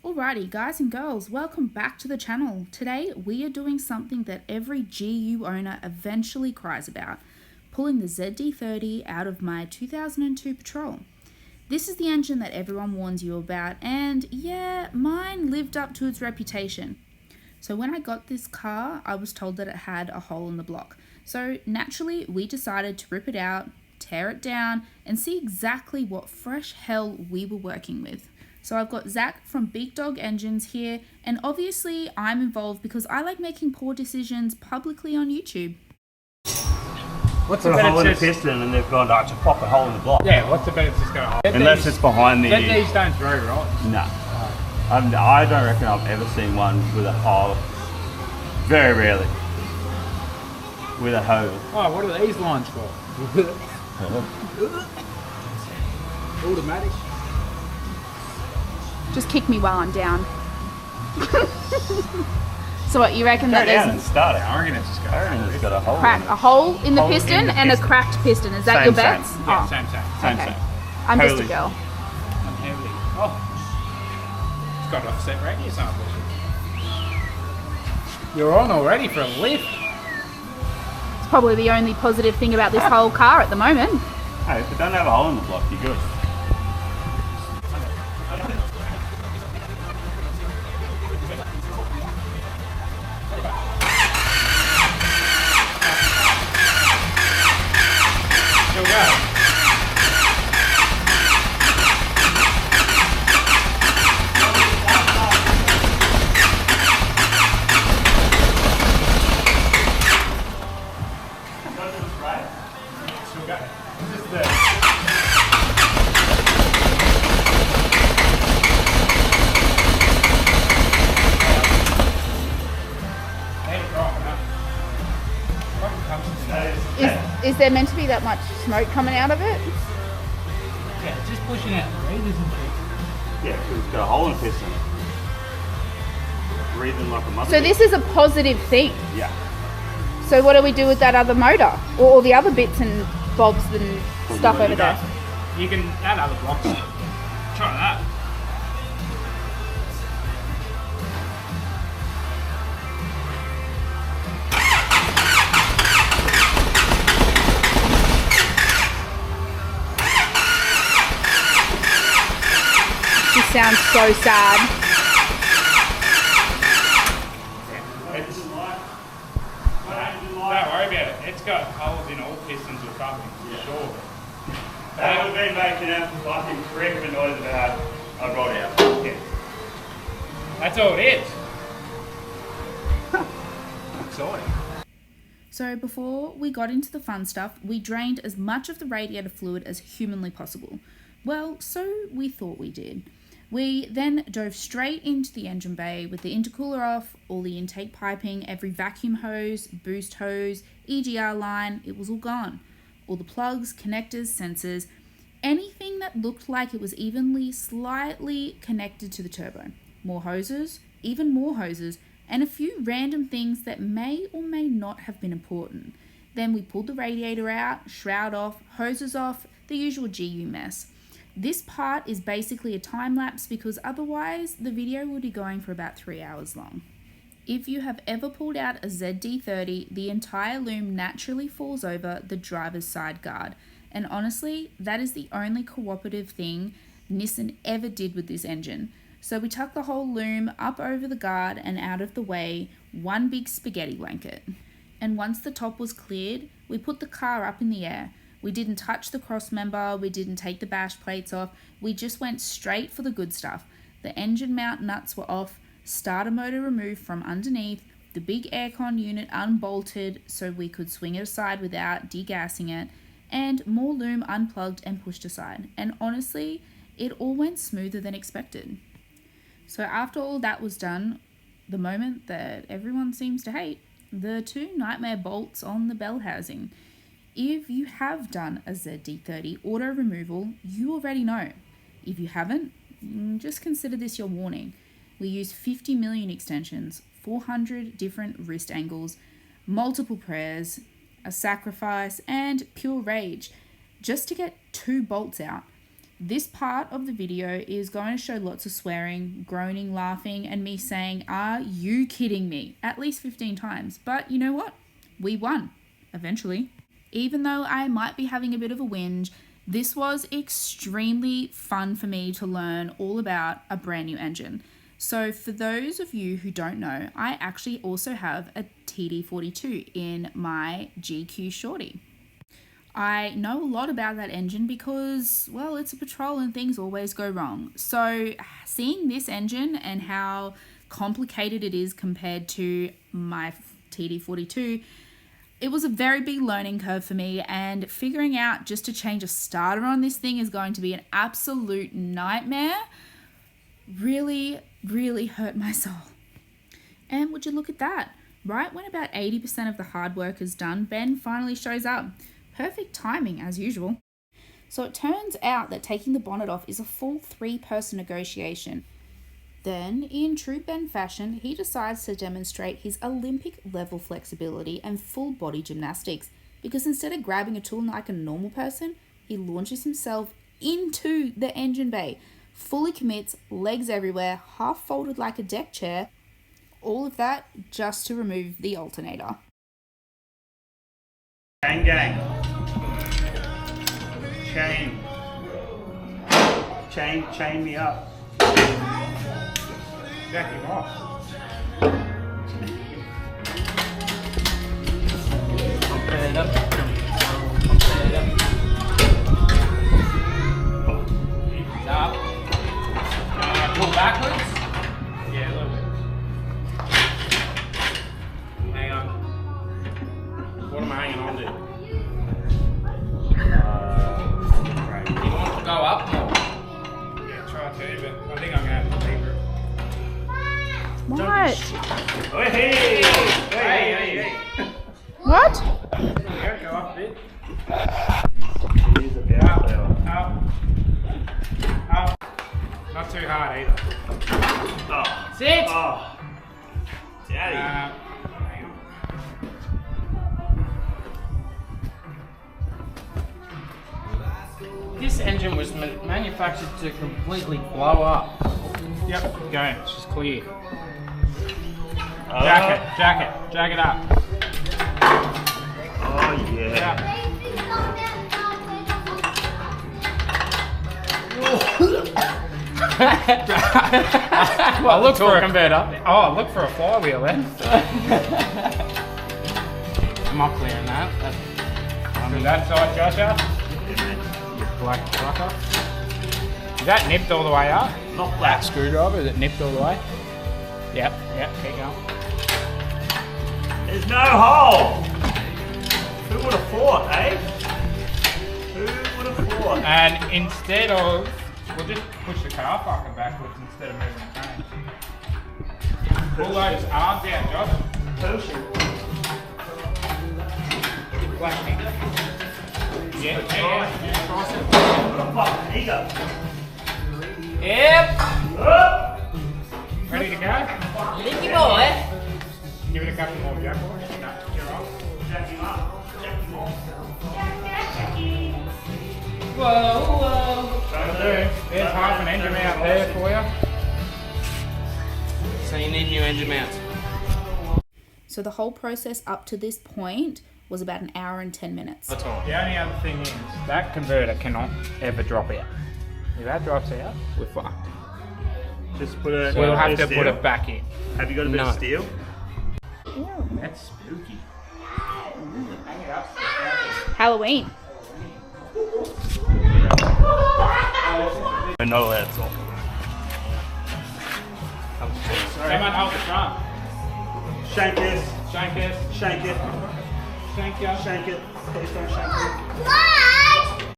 Alrighty, guys and girls, welcome back to the channel. Today we are doing something that every GU owner eventually cries about, pulling the ZD30 out of my 2002 Patrol. This is the engine that everyone warns you about, and yeah, mine lived up to its reputation. So when I got this car, I was told that it had a hole in the block. So naturally, we decided to rip it out, tear it down, and see exactly what fresh hell we were working with. So I've got Zach from Big Dog Engines here, and obviously I'm involved because I like making poor decisions publicly on YouTube. What's the hole in the piston and they've gone, to pop a hole in the block. Yeah, what's the benefit it's going to hold? Unless it's behind the... ZDs don't throw, right? No. I don't reckon I've ever seen one with a hole. Very rarely. With a hole. Oh, what are these lines for? Automatic. Just kick me while I'm down. So what, you reckon that down there's and start it. I reckon it's just got a hole a hole in the piston and a cracked piston? Is that your bets? Same. Yeah, Oh, same. okay. I'm just a Totally. girl. I'm heavily. Oh. It's got offset radius sample. You're on already for a lift. It's probably the only positive thing about this whole car at the moment. Hey, if it don't have a hole in the block, you're good. Still go. Still go. Just there. Is there meant to be that much smoke coming out of it? Yeah, just pushing out the breathers and shit. Yeah, because it's got a hole in the piston. Breathing like a mother. So this is a positive thing. Yeah. So what do we do with that other motor? Or all the other bits and bobs and stuff over there? You can add other blocks. Try that. This sounds so sad. Don't worry about it. It's got holes in all pistons or something, for sure. They would have been making a fucking freak of a noise about a rod out. Yeah. That's all it is. Exciting. So before we got into the fun stuff, we drained as much of the radiator fluid as humanly possible. Well, so we thought we did. We then dove straight into the engine bay with the intercooler off, all the intake piping, every vacuum hose, boost hose, EGR line, it was all gone. All the plugs, connectors, sensors, anything that looked like it was evenly, slightly connected to the turbo. More hoses, even more hoses, and a few random things that may or may not have been important. Then we pulled the radiator out, shroud off, hoses off, the usual GU mess. This part is basically a time lapse because otherwise the video would be going for about 3 hours long. If you have ever pulled out a ZD30, the entire loom naturally falls over the driver's side guard. And honestly, that is the only cooperative thing Nissan ever did with this engine. So we tucked the whole loom up over the guard and out of the way, one big spaghetti blanket. And once the top was cleared, we put the car up in the air. We didn't touch the cross member, we didn't take the bash plates off, we just went straight for the good stuff. The engine mount nuts were off, starter motor removed from underneath, the big aircon unit unbolted so we could swing it aside without degassing it, and more loom unplugged and pushed aside. And honestly, it all went smoother than expected. So after all that was done, the moment that everyone seems to hate, the two nightmare bolts on the bell housing. If you have done a ZD30 auto removal, you already know. If you haven't, just consider this your warning. We use 50 million extensions, 400 different wrist angles, multiple prayers, a sacrifice, and pure rage just to get 2 bolts out. This part of the video is going to show lots of swearing, groaning, laughing, and me saying, "Are you kidding me?" at least 15 times. But you know what? We won, eventually. Even though I might be having a bit of a whinge, this was extremely fun for me to learn all about a brand new engine. So for those of you who don't know, I actually also have a TD42 in my GQ Shorty. I know a lot about that engine because, well, it's a petrol and things always go wrong. So seeing this engine and how complicated it is compared to my TD42, it was a very big learning curve for me, and figuring out just to change a starter on this thing is going to be an absolute nightmare. Really, really hurt my soul. And would you look at that? Right when about 80% of the hard work is done, Ben finally shows up. Perfect timing, as usual. So it turns out that taking the bonnet off is a full 3-person negotiation. Then, in true Ben fashion, he decides to demonstrate his Olympic level flexibility and full body gymnastics, because instead of grabbing a tool like a normal person, he launches himself into the engine bay, fully commits, legs everywhere, half folded like a deck chair, all of that just to remove the alternator. Gang, gang. Chain me up. Jack him off. Stand up. Stop. Pull backwards. Yeah, a little bit. Hang on. What am I hanging on to? You want to go up more? Yeah, try to, but I think I'm going to have to leave it. What? Hey! Hey! What? Yeah, go up a bit. He's a bit up there. Up. Not too hard either. Oh. Sit! Oh. Daddy. Hang on. This engine was manufactured to completely blow up. Yep, go. It's just clear. Oh. Jack it up. Oh, yeah. Well, look for a converter. Oh, look for a flywheel then. I'm not clearing that. Do that side, Joshua. Black trucker. Is that nipped all the way up? Not That black. screwdriver, is it nipped all the way? Yep, keep going. There's no hole. Who would have thought, eh? Who would have thought? And instead of, we'll just push the car fucking backwards instead of moving the train. Pull those arms out, Josh. Pushing. Black thing. Yeah, cross it. What the fuck? Ego. Yep. Ready to go? Nicky boy. Give it a couple more, Jack. No, you're off. Jack him up. Jack him off. Whoa. There's half an engine out there for you. So you need new engine mounts. So the whole process up to this point was about an hour and 10 minutes. That's all. The only other thing is that converter cannot ever drop out. If that drops out, we're fucked. Just put it. We'll have to steel. put it back in. Have you got a bit No. of steel? That's spooky. Halloween. We're not allowed to talk. Someone hold the front. Shank this. Shank it. Shank it. Shank ya. Shank it. Please don't shank it.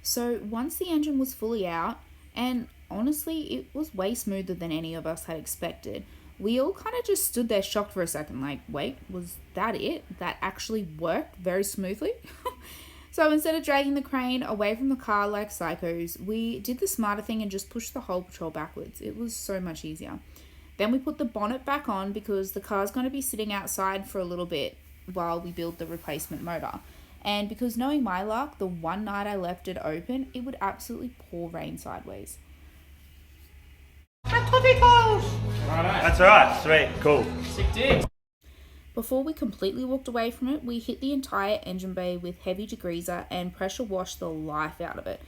So once the engine was fully out, and honestly, it was way smoother than any of us had expected, we all kind of just stood there shocked for a second, like, wait, was that it? That actually worked very smoothly? So instead of dragging the crane away from the car like psychos, we did the smarter thing and just pushed the whole patrol backwards. It was so much easier. Then we put the bonnet back on because the car's going to be sitting outside for a little bit while we build the replacement motor. And because knowing my luck, the one night I left it open, it would absolutely pour rain sideways. That's alright, sweet, cool. Sick dig. Before we completely walked away from it, we hit the entire engine bay with heavy degreaser and pressure washed the life out of it.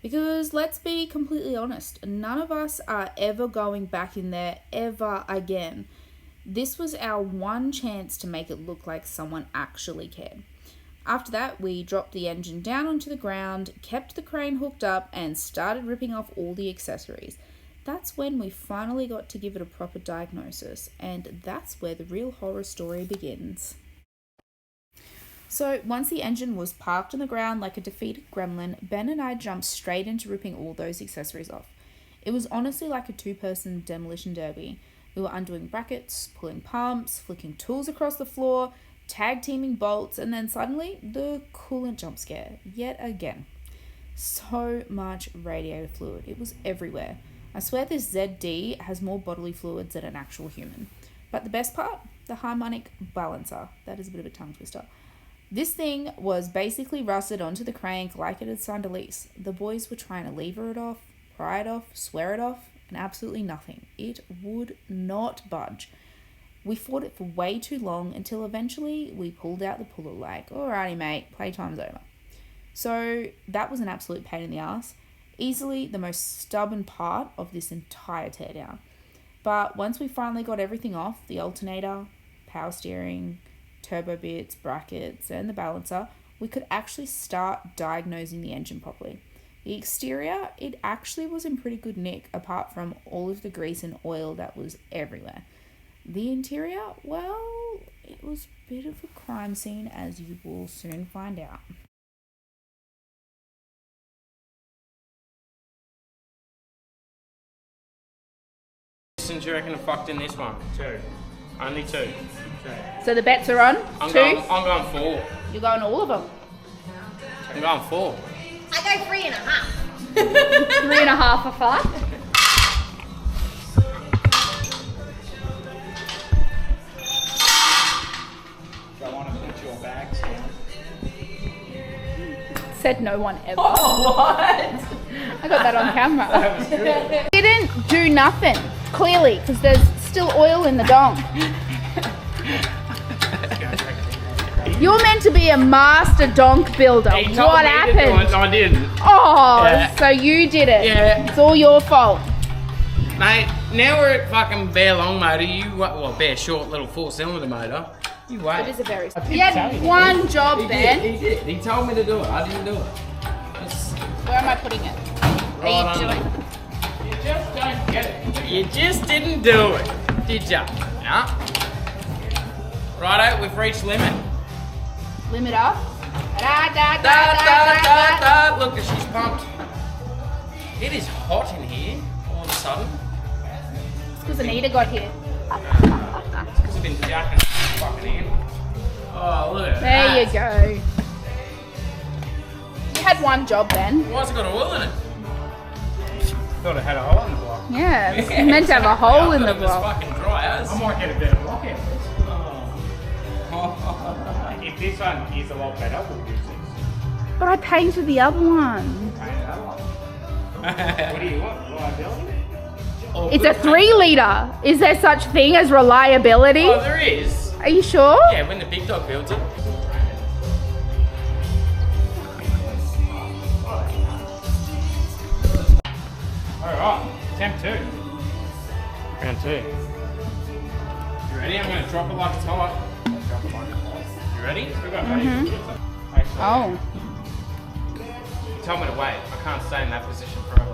Because let's be completely honest, none of us are ever going back in there ever again. This was our one chance to make it look like someone actually cared. After that, we dropped the engine down onto the ground, kept the crane hooked up, and started ripping off all the accessories. That's when we finally got to give it a proper diagnosis, and that's where the real horror story begins. So once the engine was parked on the ground like a defeated gremlin, Ben and I jumped straight into ripping all those accessories off. It was honestly like a two-person demolition derby. We were undoing brackets, pulling pumps, flicking tools across the floor, tag teaming bolts, and then suddenly the coolant jump scare yet again. So much radiator fluid. It was everywhere. I swear this ZD has more bodily fluids than an actual human. But the best part? The harmonic balancer. That is a bit of a tongue twister. This thing was basically rusted onto the crank like it had signed a lease. The boys were trying to lever it off, pry it off, swear it off, and absolutely nothing. It would not budge. We fought it for way too long until eventually we pulled out the puller like, alrighty mate, playtime's over. So that was an absolute pain in the ass. Easily the most stubborn part of this entire teardown. But once we finally got everything off, the alternator, power steering, turbo bits, brackets, and the balancer, we could actually start diagnosing the engine properly. The exterior, it actually was in pretty good nick apart from all of the grease and oil that was everywhere. The interior, well, it was a bit of a crime scene, as you will soon find out. Pistons you reckon are fucked in this one? 2. Only 2. So the bets are on? I'm 2? going 4. You're going all of them? I'm going 4. I go 3.5. 3.5 for 5? Do I want to put your bags down? Said no one ever. Oh, what? I got that on camera. That was good. Didn't do nothing, clearly, because there's still oil in the dong. You're meant to be a master donk builder. He told What me to do happened? it, I didn't. Oh, Yeah. so you did it. Yeah. It's all your fault. Mate, now we're at fucking bare long motor. Bare short little 4-cylinder motor. You wait. It is a very... did You had tell you. one job, He Ben. did, he did. He told me to do it. I didn't do it. That's Where am I putting it? right Are on. you doing? You just don't get it. You just didn't do it, did ya? No. Righto, we've reached limit. Limit up. Da, da, da, Da, da, da, da, da, da. da. Look, she's pumped. It is hot in here all of a sudden. It's because Anita got here. It's because I've been jacking the fucking handle. Oh, look at There that. you go. You had one job, Ben. Why's it got oil in it? Thought it had a hole in the block. Yeah, it's meant to have a hole in the It was block. fucking dry as. I might get a better block out of this. If this one is a lot better, we'll use this. But I painted the other one. What do you want? Reliability? Oh, It's a 3 litre. Is there such thing as reliability? Oh, there is. Are you sure? Yeah, when the big dog builds it. Alright, temp 2. Round 2. You ready? I'm gonna drop it like it's hot. You ready? Still got Actually, Oh, Tell me to wait. I can't stay in that position forever.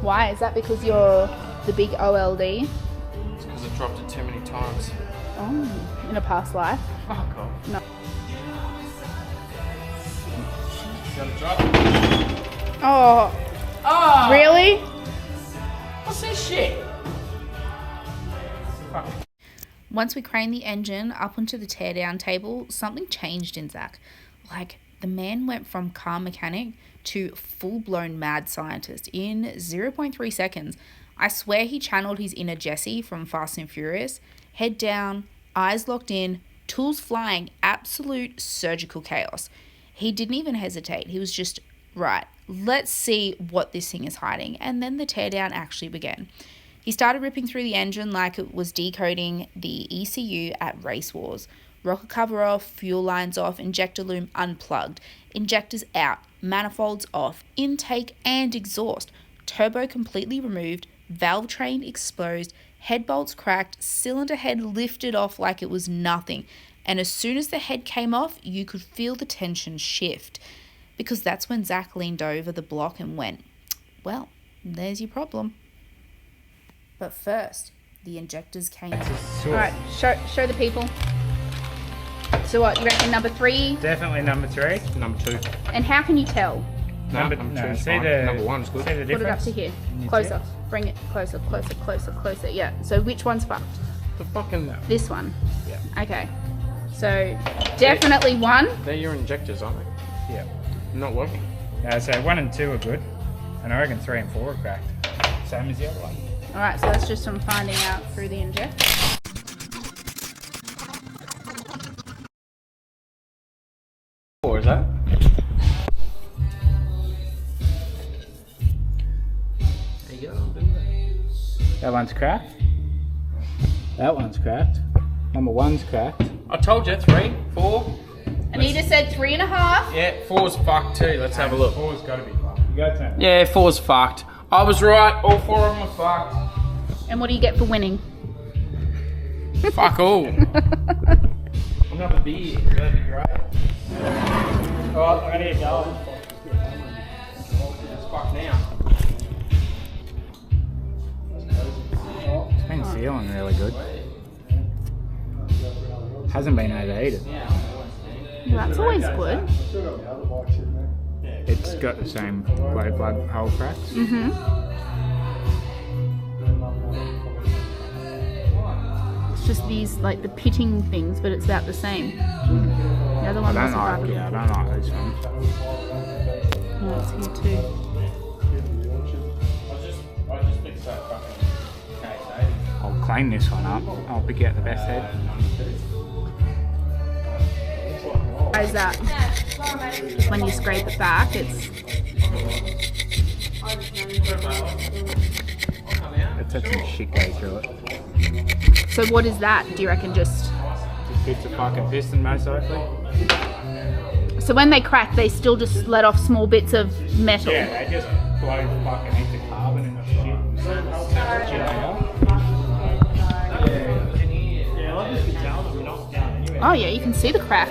why? Is that because you're the big OLD? It's because I dropped it too many times. Oh, in a past life? Fuck off. No. Gotta drop it. Oh, Oh! really? What's this shit? Once we craned the engine up onto the teardown table, something changed in Zach. Like, the man went from car mechanic to full-blown mad scientist in 0.3 seconds. I swear he channeled his inner Jesse from Fast and Furious. Head down, eyes locked in, tools flying, absolute surgical chaos. He didn't even hesitate. He was just, right, let's see what this thing is hiding. And then the teardown actually began. He started ripping through the engine like it was decoding the ECU at race wars. Rocker cover off, fuel lines off, injector loom unplugged, injectors out, manifolds off, intake and exhaust, turbo completely removed, valve train exposed, head bolts cracked, cylinder head lifted off like it was nothing. And as soon as the head came off, you could feel the tension shift. Because that's when Zach leaned over the block and went, well, there's your problem. But first, the injectors came out. Alright, show the people. So what, you reckon number 3? Definitely number 3. Number 2. And how can you tell? Number 2 is fine. Number 1 is good. See the Put it up difference? to here. Closer. Bring it closer, closer, closer, closer. Yeah. So which one's fucked? The fucking... This one? Yeah. Okay. So definitely 1. They're your injectors, aren't they? Yeah. Not working. So 1 and 2 are good. And I reckon 3 and 4 are cracked. Same as the other one. Alright, so that's just from finding out through the injector. Or is that? There you go. That one's cracked. That one's cracked. Number 1's cracked. I told you, 3, 4. Anita said 3.5. Yeah, 4's fucked too. Let's have a look. 4's got to be fucked. You go turn. Yeah, 4's fucked. I was right. All 4 of them are fucked. And what do you get for winning? Fuck all. Another beer. That'd be great. Alright, I'm gonna get going. It's fucked now. It's been feeling really good. Hasn't been overheated. Well, that's always good. It's got the same glow plug hole cracks. It's just these, like the pitting things, but it's about the same. The other one wasn't I don't like these ones. No, it's here too. I just fixed that fucking case, eh? I'll clean this one up. I'll pick out the best head. How's that? When you scrape it back, it's... It's had some shit go through it. So what is that? Do you reckon just... Bits of fucking piston most likely. So when they crack, they still just let off small bits of metal? Yeah, they just blow fucking into carbon and shit. Oh yeah, you can see the crack.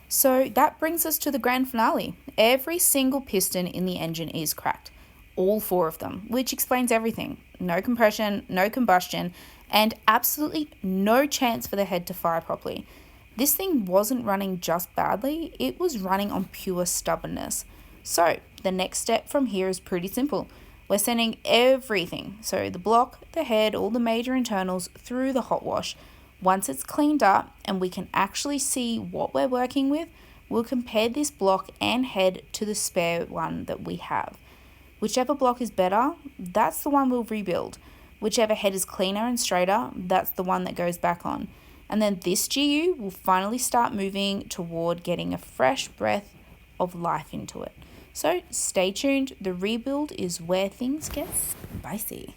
So that brings us to the grand finale. Every single piston in the engine is cracked. All 4 of them, which explains everything. No compression, no combustion, and absolutely no chance for the head to fire properly. This thing wasn't running just badly, it was running on pure stubbornness. So the next step from here is pretty simple. We're sending everything, so the block, the head, all the major internals, through the hot wash. Once it's cleaned up and we can actually see what we're working with, we'll compare this block and head to the spare one that we have. Whichever block is better, that's the one we'll rebuild. Whichever head is cleaner and straighter, that's the one that goes back on. And then this GU will finally start moving toward getting a fresh breath of life into it. So stay tuned, the rebuild is where things get spicy.